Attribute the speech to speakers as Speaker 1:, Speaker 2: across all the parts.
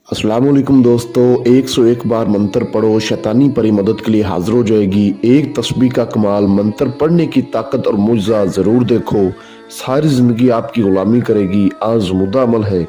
Speaker 1: अस्सलामुअलैकुम दोस्तों, 101 बार मंत्र पढ़ो, शैतानी परी मदद के लिए हाजिर हो जाएगी। एक तस्बीह का कमाल, मंत्र पढ़ने की ताकत और मुजज़ा ज़रूर देखो। सारी ज़िंदगी आपकी गुलामी करेगी। आज़मूदा अमल है,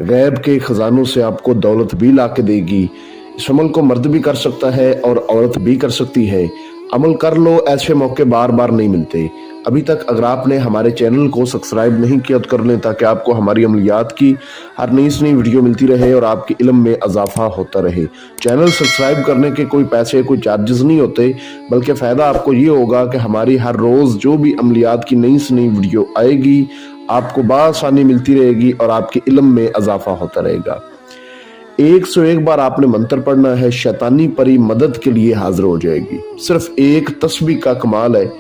Speaker 1: गैब के ख़जानों से आपको दौलत भी ला के देगी। इस अमल को मर्द भी कर सकता है और औरत भी कर सकती है। अमल कर लो, ऐसे मौके बार बार नहीं मिलते। अभी तक अगर आपने हमारे चैनल को सब्सक्राइब नहीं किया तो कर लें, ताकि आपको हमारी अमलियात की हर नई से नई वीडियो मिलती रहे और आपके इल्म में इजाफा होता रहे। चैनल सब्सक्राइब करने के कोई पैसे, कोई चार्जेस नहीं होते, बल्कि फ़ायदा आपको ये होगा कि हमारी हर रोज़ जो भी अमलियात की नई से नई वीडियो आएगी आपको बआसानी मिलती रहेगी और आपके इल्म में इजाफा होता रहेगा। 101 बार आपने मंत्र पढ़ना है, शैतानी परी मदद के लिए हाजिर हो जाएगी। सिर्फ एक तस्बीह का कमाल है,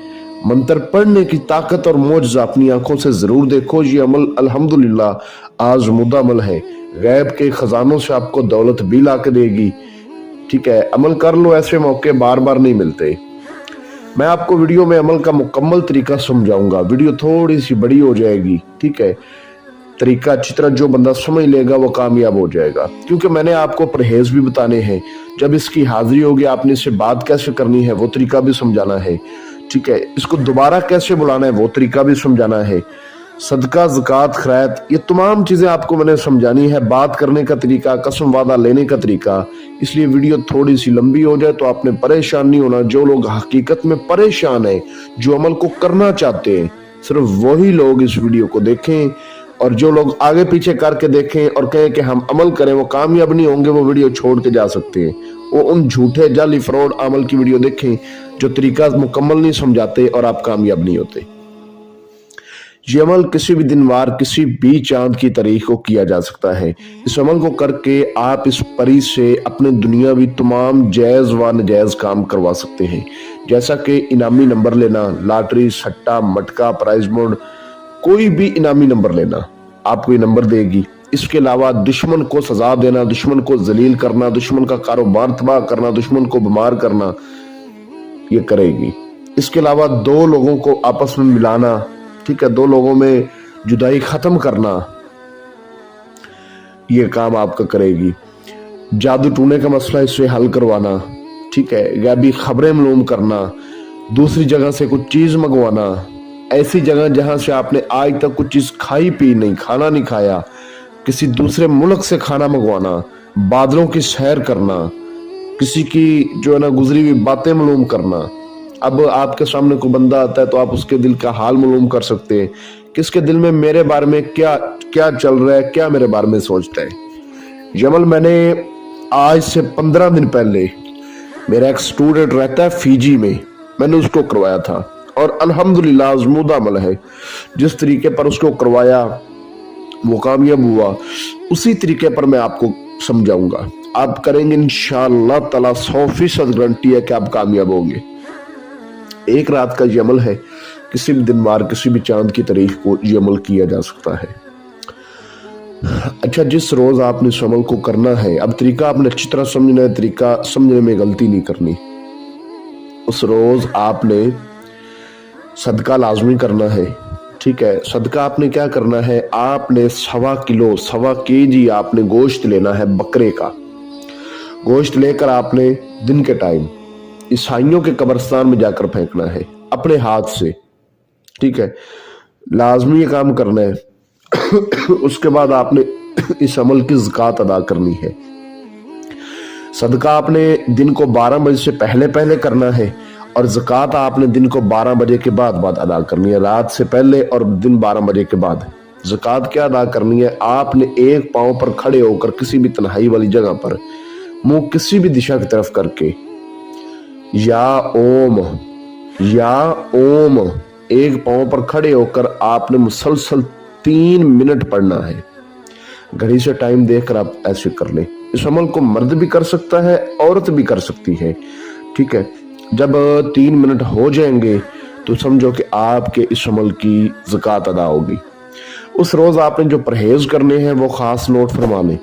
Speaker 1: मंत्र पढ़ने की ताकत और मौजज़ा अपनी आंखों से जरूर देखो। ये अमल अल्हम्दुलिल्लाह आज़मूदा अमल है, गैब के खजानों से आपको दौलत भी ला के देगी। ठीक है, अमल कर लो, ऐसे मौके बार बार नहीं मिलते। मैं आपको वीडियो में अमल का मुकम्मल तरीका समझाऊंगा। वीडियो थोड़ी सी बड़ी हो जाएगी, ठीक है। तरीका अच्छी तरह जो बंदा समझ लेगा वो कामयाब हो जाएगा, क्योंकि मैंने आपको परहेज भी बताने हैं। जब इसकी हाजिरी होगी आपने इससे बात कैसे करनी है वो तरीका भी समझाना है, ठीक है। इसको दोबारा कैसे बुलाना है वो तरीका भी समझाना है। सदका, ज़कात, खैरात, ये तमाम चीज़ें आपको मैंने समझानी है। बात करने का तरीका, कसम वादा लेने का तरीका। इसलिए वीडियो थोड़ी सी लंबी हो जाए तो आपने परेशान नहीं होना। जो लोग हकीकत में परेशान हैं, जो अमल को करना चाहते हैं, सिर्फ वही लोग इस वीडियो को देखें। और जो लोग आगे पीछे करके देखें और कहें कि हम अमल करें, वो कामयाब नहीं होंगे, वो वीडियो छोड़ के जा सकते हैं। वो उन झूठे जाली फ्रॉड अमल की वीडियो देखें जो तरीका मुकम्मल नहीं समझाते और आप कामयाब नहीं होते। ये अमल किसी भी दिन वार, किसी भी चांद की तारीख को किया जा सकता है। इस अमल को करके आप इस परी से अपने दुनियावी तमाम जायज़ व नाजायज़ काम करवा सकते हैं, जैसा कि इनामी नंबर लेना, लॉटरी, सट्टा, मटका, प्राइज बोर्ड, कोई भी इनामी नंबर लेना आपको ये नंबर देगी। इसके अलावा दुश्मन को सजा देना, दुश्मन को जलील करना, दुश्मन का कारोबार तबाह करना, दुश्मन को बीमार करना, ये करेगी। इसके अलावा दो लोगों को आपस में मिलाना, ठीक है, दो लोगों में जुदाई खत्म करना, ये काम आपका करेगी। जादू टूने का मसला इससे हल करवाना, ठीक है, गैबी खबरें मालूम करना, दूसरी जगह से कुछ चीज मंगवाना, ऐसी जगह जहां से आपने आज तक कुछ चीज खाई पी नहीं, खाना नहीं खाया, किसी दूसरे मुल्क से खाना मंगवाना, बादलों की सैर करना, किसी की जो है ना गुजरी हुई बातें मालूम करना। अब आपके सामने कोई बंदा आता है तो आप उसके दिल का हाल मालूम कर सकते हैं, किसके दिल में मेरे बारे में क्या क्या चल रहा है, क्या मेरे बारे में सोचता है। ये अमल मैंने आज से 15 दिन पहले, मेरा एक स्टूडेंट रहता है फीजी में, मैंने उसको करवाया था और अल्हम्दुलिल्लाह आज़मूदा अमल है। जिस तरीके पर उसको करवाया वो कामयाब हुआ, उसी तरीके पर मैं आपको समझाऊंगा। आप करेंगे इंशाअल्लाह ताला, 100% गारंटी है कि आप कामयाब होंगे। एक रात का ये अमल है, किसी भी दिन वार, किसी भी चांद की तारीख को ये अमल किया जा सकता है। अच्छा, जिस रोज आपने इस अमल को करना है, अब तरीका आपने अच्छी तरह समझना है, तरीका समझने में गलती नहीं करनी। उस रोज आपने सदका लाजमी करना है, ठीक है। सदका आपने क्या करना है, आपने 1.25 केजी आपने गोश्त लेना है, बकरे का गोश्त लेकर आपने दिन के टाइम ईसाइयों के कब्रिस्तान में जाकर फेंकना है अपने हाथ से, ठीक है, लाजमी ये काम करना है। उसके बाद आपने इस अमल की ज़कात अदा करनी है। सदका आपने दिन को 12 बजे से पहले पहले करना है और ज़कात आपने दिन को 12 बजे के बाद अदा करनी है, रात से पहले और दिन 12 बजे के बाद। ज़कात क्या अदा करनी है, आपने एक पांव पर खड़े होकर किसी भी तन्हाई वाली जगह पर मुंह किसी भी दिशा की तरफ करके या ओम एक पांव पर खड़े होकर आपने मुसलसल 3 मिनट पढ़ना है। घड़ी से टाइम देखकर आप ऐसे कर लें। इस अमल को मर्द भी कर सकता है, औरत भी कर सकती है, ठीक है। जब 3 मिनट हो जाएंगे तो समझो कि आपके इस अमल की ज़कात अदा होगी। उस रोज आपने जो परहेज करने हैं वो खास नोट फरमा लें।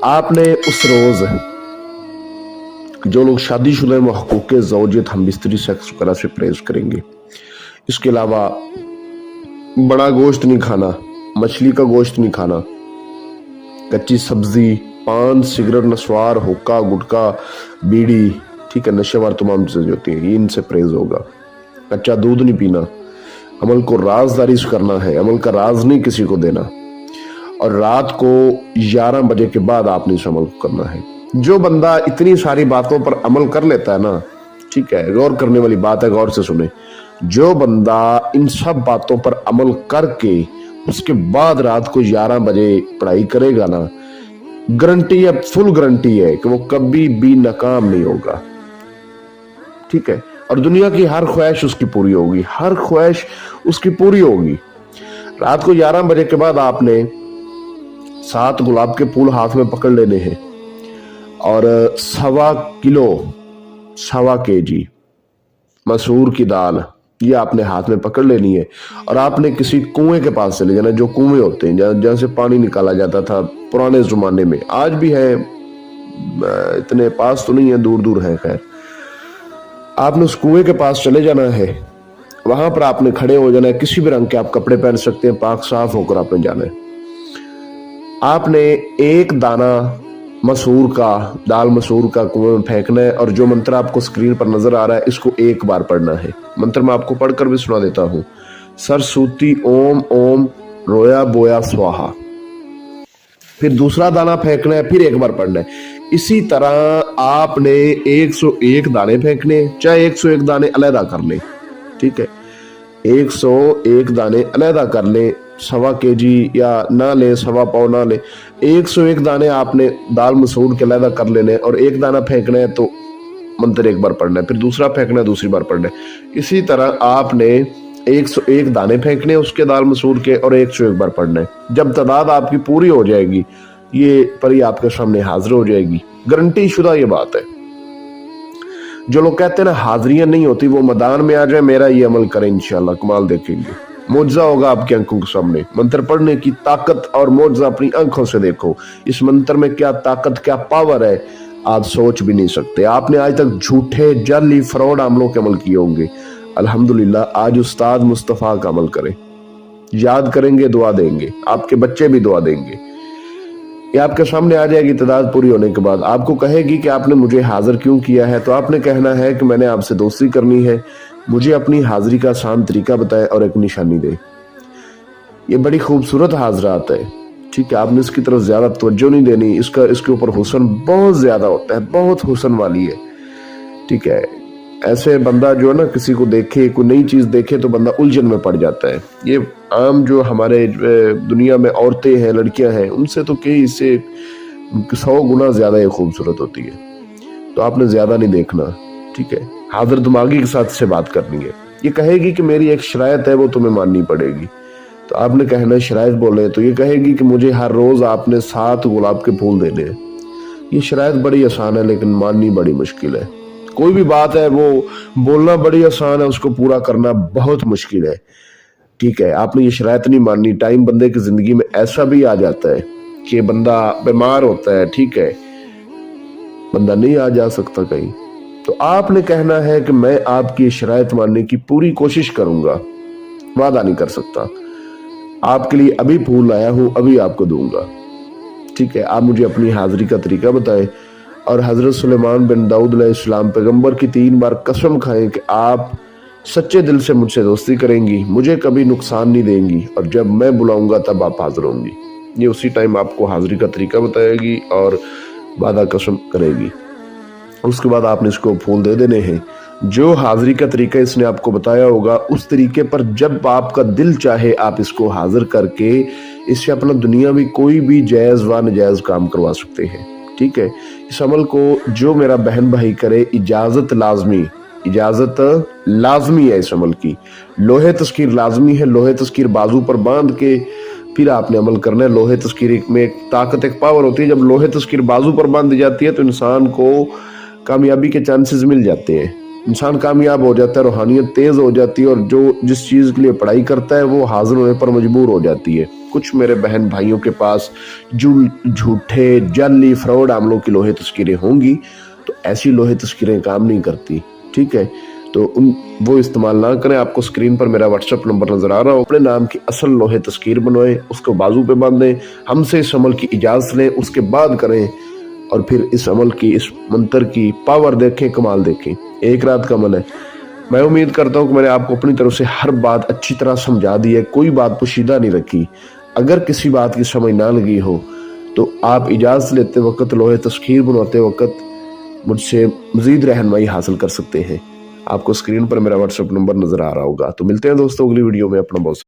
Speaker 1: आपने उस रोज, जो लोग शादीशुदा में हकूक़े ज़ौजियत, हम बिस्तरी सेक्स वगैरह से परहेज करेंगे। इसके अलावा बड़ा गोश्त नहीं खाना, मछली का गोश्त नहीं खाना, कच्ची सब्जी, पान, सिगरेट, नस्वार, हुक्का, गुटखा, बीड़ी, ठीक है, नशेवार तमाम चीजें होती हैं, ये इनसे परहेज होगा। कच्चा दूध नहीं पीना, अमल को राजदारी से करना है, अमल का राज नहीं किसी को देना, और रात को 11 बजे के बाद आपने इस अमल को करना है। जो बंदा इतनी सारी बातों पर अमल कर लेता है ना, ठीक है, गौर करने वाली बात है, गौर से सुने, जो बंदा इन सब बातों पर अमल करके उसके बाद रात को 11 बजे पढ़ाई करेगा ना, गारंटी है, फुल गारंटी है कि वो कभी भी नाकाम नहीं होगा, ठीक है। और दुनिया की हर ख्वाहिश उसकी पूरी होगी, हर ख्वाहिश उसकी पूरी होगी। रात को 11 बजे के बाद आपने 7 गुलाब के फूल हाथ में पकड़ लेने हैं और 1.25 kg मसूर की दाल ये आपने हाथ में पकड़ लेनी है, और आपने किसी कुएं के पास चले जाना, जो कुएं होते हैं जहां से पानी निकाला जाता था पुराने जमाने में, आज भी है, इतने पास तो नहीं है, दूर दूर है, खैर। आपने उस कुएं के पास चले जाना है, वहां पर आपने खड़े हो जाना है, किसी भी रंग के आप कपड़े पहन सकते हैं, पाक साफ होकर आपने जाना है। आपने एक दाना मसूर का, दाल मसूर का कुएं में फेंकना है, और जो मंत्र आपको स्क्रीन पर नजर आ रहा है इसको एक बार पढ़ना है। मंत्र मैं आपको पढ़कर भी सुना देता हूं। सरस्वती ओम ओम रोया बोया स्वाहा। फिर दूसरा दाना फेंकना है, फिर एक बार पढ़ना है। इसी तरह आपने 101 दाने फेंकने, चाहे 101 दाने अलहदा कर ले, ठीक है, 101 दाने अलहदा कर ले, 1.25 kg या ना ले, 1.25 पाव ना ले, 101 दाने आपने दाल मसूर के अलहदा कर लेने, और एक दाना फेंकना है तो मंत्र एक बार पढ़ना है, फिर दूसरा फेंकना है, दूसरी बार पढ़ना है। इसी तरह आपने 101 दाने फेंकने उसके दाल मसूर के, और 101 बार पढ़ना है। जब तादाद आपकी पूरी हो जाएगी, ये परी आपके सामने हाजिर हो जाएगी, गारंटी शुदा ये बात है। जो लोग कहते हैं ना हाजिरियां नहीं होती, वो मैदान में आ जाए, मेरा ये अमल करें, इंशाल्लाह कमाल देखेंगे, मुआवजा होगा आपकी आंखों के सामने। मंत्र पढ़ने की ताकत और मुआवजा अपनी आंखों से देखो। इस मंत्र में क्या ताकत, क्या पावर है, आप सोच भी नहीं सकते। आपने आज तक झूठे, जाली, फ्रॉड अमलों के अमल किए होंगे, अल्हम्दुलिल्लाह आज उस्ताद मुस्तफ़ा का अमल करें, याद करेंगे, दुआ देंगे, आपके बच्चे भी दुआ देंगे। ये आपके सामने आ जाएगी तादाद पूरी होने के बाद। आपको कहेगी कि आपने मुझे हाजिर क्यों किया है, तो आपने कहना है कि मैंने आपसे दोस्ती करनी है, मुझे अपनी हाजिरी का आसान तरीका बताए और एक निशानी दे। ये बड़ी खूबसूरत हाजरात है, ठीक है, आपने इसकी तरफ ज्यादा तवज्जो नहीं देनी, इसके ऊपर हुस्न बहुत ज्यादा होता है, बहुत हुस्न वाली है, ठीक है। ऐसे बंदा जो है ना, किसी को देखे, कोई नई चीज देखे तो बंदा उलझन में पड़ जाता है। ये आम जो हमारे दुनिया में औरतें हैं, लड़कियां हैं, उनसे तो कई इससे 100 गुना ज्यादा ये खूबसूरत होती है। तो आपने ज्यादा नहीं देखना, ठीक है, हाजिर दिमागी के साथ से बात करनी है। ये कहेगी कि मेरी एक शरायत है, वो तुम्हें माननी पड़ेगी, तो आपने कहना शरायत बोले, तो ये कहेगी कि मुझे हर रोज आपने 7 गुलाब के फूल देने हैं। ये शरायत बड़ी आसान है, लेकिन माननी बड़ी मुश्किल है। कोई भी बात है वो बोलना बड़ी आसान है, उसको पूरा करना बहुत मुश्किल है, ठीक है। आपने ये शरायत नहीं माननी। टाइम बंदे की जिंदगी में ऐसा भी आ जाता है कि बंदा बीमार होता है, ठीक है, बंदा नहीं आ जा सकता कहीं, तो आपने कहना है कि मैं आपकी शरायत मानने की पूरी कोशिश करूंगा, वादा नहीं कर सकता, आपके लिए अभी फूल लाया हूं, अभी आपको दूंगा, ठीक है। आप मुझे अपनी हाजिरी का तरीका बताएं, और हजरत सुलेमान बिन दाऊद अलैहिस्सलाम पैगंबर की 3 बार कसम खाएं कि आप सच्चे दिल से मुझसे दोस्ती करेंगी, मुझे कभी नुकसान नहीं देंगी, और जब मैं बुलाऊंगा तब आप हाजिर होंगी। ये उसी टाइम आपको हाजिरी का तरीका बताएगी और वादा कसम करेगी। उसके बाद आपने इसको फूल दे देने हैं। जो हाजिरी का तरीका इसने आपको बताया होगा, उस तरीके पर जब आपका दिल चाहे आप इसको हाजिर करके इससे अपना दुनियावी कोई भी जायज व नाजायज काम करवा सकते हैं, ठीक है। इस अमल को जो मेरा बहन भाई करे, इजाजत लाजमी है इस अमल की। लोहे तस्कीर लाजमी है, लोहे तस्कीर बाजू पर बांध के फिर आपने अमल करना है। लोहे तस्कीर में एक ताकत, एक पावर होती है, जब लोहे तस्कीर बाजू पर बांधी जाती है तो इंसान को कामयाबी के चांसेस मिल जाते हैं, इंसान कामयाब हो जाता है, रूहानियत तेज हो जाती है, और जो जिस चीज के लिए पढ़ाई करता है वो हाजिर होने पर मजबूर हो जाती है। कुछ मेरे बहन भाइयों के पास झूठे, जाली, फ्रॉड अमलों की लोहे तस्कीरें होंगी, तो ऐसी लोहे तस्कीरें काम नहीं करती, ठीक है। तो वो इस्तेमाल ना करें। आपको स्क्रीन पर मेरा व्हाट्सएप नंबर नजर आ रहा हो, अपने नाम की असल लोहे तस्कीर बनवाएं, उसको बाजू पे बांधें, हमसे इस अमल की इजाजत लें, उसके बाद करें और फिर इस अमल की, इस मंत्र की पावर देखें, कमाल देखें। एक रात का अमल है। मैं उम्मीद करता हूँ कि मैंने आपको अपनी तरफ से हर बात अच्छी तरह समझा दी है, कोई बात पोशीदा नहीं रखी। अगर किसी बात की समझ ना लगी हो तो आप इजाज़त लेते वक्त, लोहे तस्खीर बनवाते वक्त मुझसे मज़ीद रहनुमाई हासिल कर सकते हैं। आपको स्क्रीन पर मेरा व्हाट्सएप नंबर नज़र आ रहा होगा। तो मिलते हैं दोस्तों अगली वीडियो में। अपना बहुत